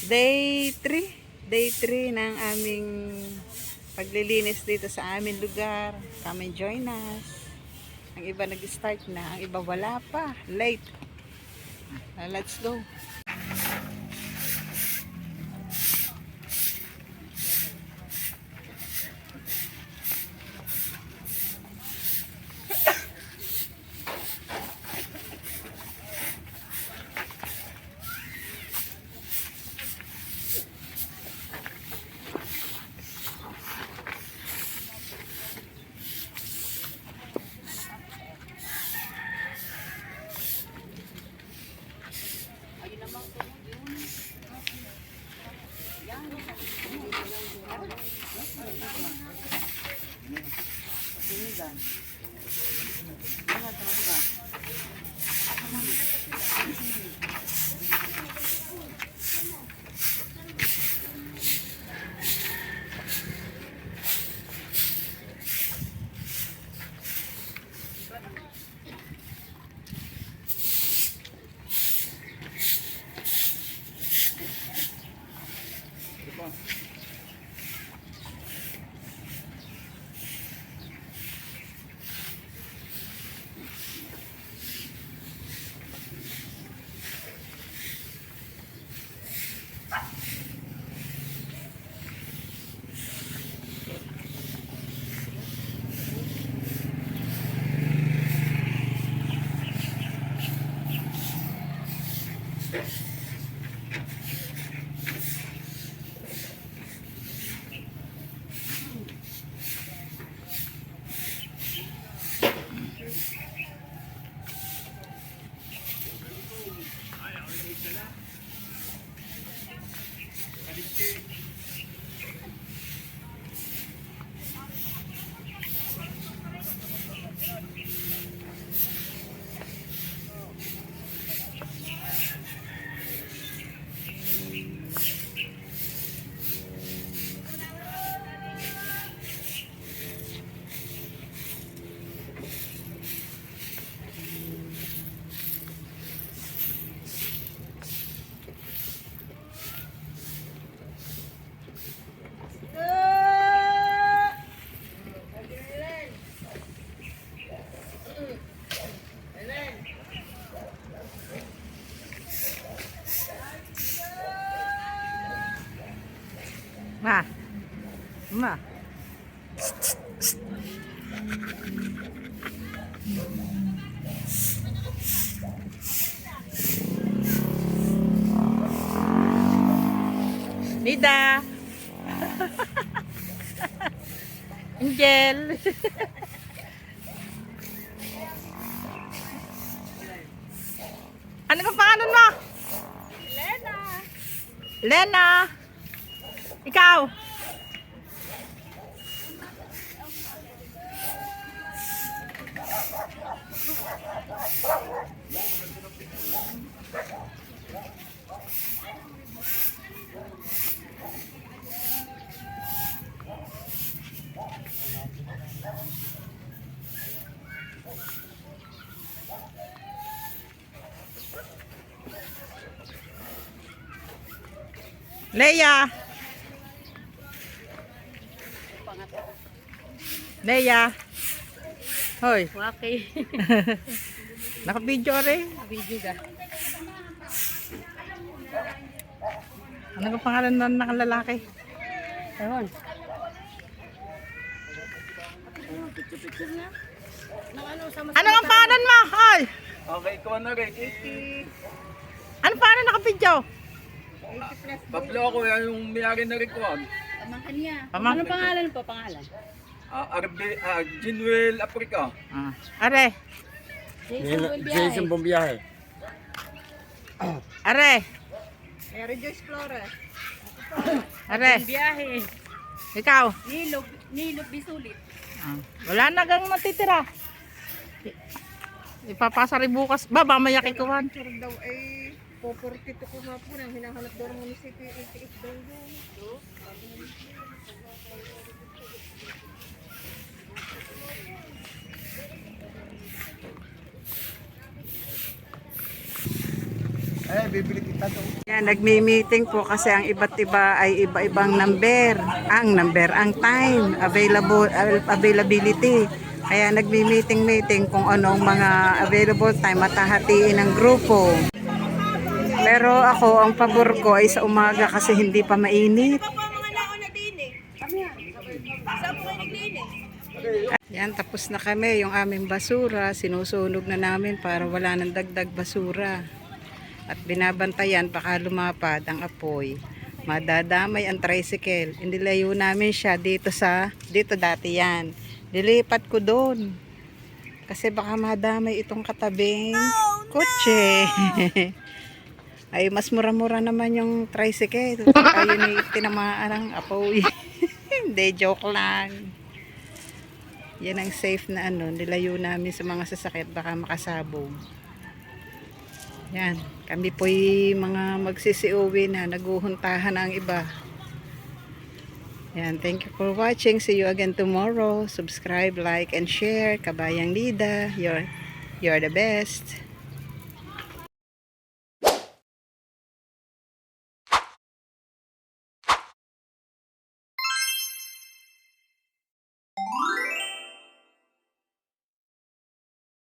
Day 3. Day 3 ng aming paglilinis dito sa aming lugar. Come and join us. Ang iba nag-start na, ang iba wala pa. Late. Let's go. Ma. Ma. Nida. Angel. Ano ka pangalan mo? Lena. Lena. Ikaw. Leia. Leia. Hoy. Okay. Naka-video rin. Video ka. Ano ang pangalan ng nakalalaki? Ewan. Ano ang pangalan mo? Hoy. Okay, ikaw na rin. Ano pangalan naka-video? Bablo ako yan yung may-ari na rin ko. Pamangkin niya. Pamangkin. Anong pangalan po? Pangalan? Jinwell Africa. Are. Jason Bombiyahe. Are. Mary Joyce Flores. Are. Biyahe. Ikaw. Nilog Bisulit. Wala na gang matitira. Ipapasa rin bukas. Ba, mamaya kikuhan. Sir daw ay 442 ko nga po nang hinahanap daw ng munisipyo 88 daw yun. Ay, bibili kita to. Yan, nagmi-meeting po kasi ang iba't iba ay iba-ibang number. Ang time, availability. Kaya nagmi-meeting kung anong mga available time at hahatiin ng grupo. Pero ako, ang pabor ko ay sa umaga kasi hindi pa mainit. Yan, tapos na kami. Yung aming basura, sinusunog na namin para wala nang dagdag basura. At binabantayan, baka lumapad ang apoy. Madadamay ang tricycle. Inilayo namin siya dito dati yan. Dilipat ko doon. Kasi baka madamay itong katabing kotse. Ay, mas mura-mura naman yung tricycle. Ayun ay tinamaan ng apoy. Hindi, joke lang. Yan ang safe na nilayo namin sa mga sasakyan, baka makasabog. Yan, kami po'y mga magsisiuwi na, naguhuntahan ang iba. Yan, thank you for watching. See you again tomorrow. Subscribe, like, and share. Kabayang Lida, you're the best.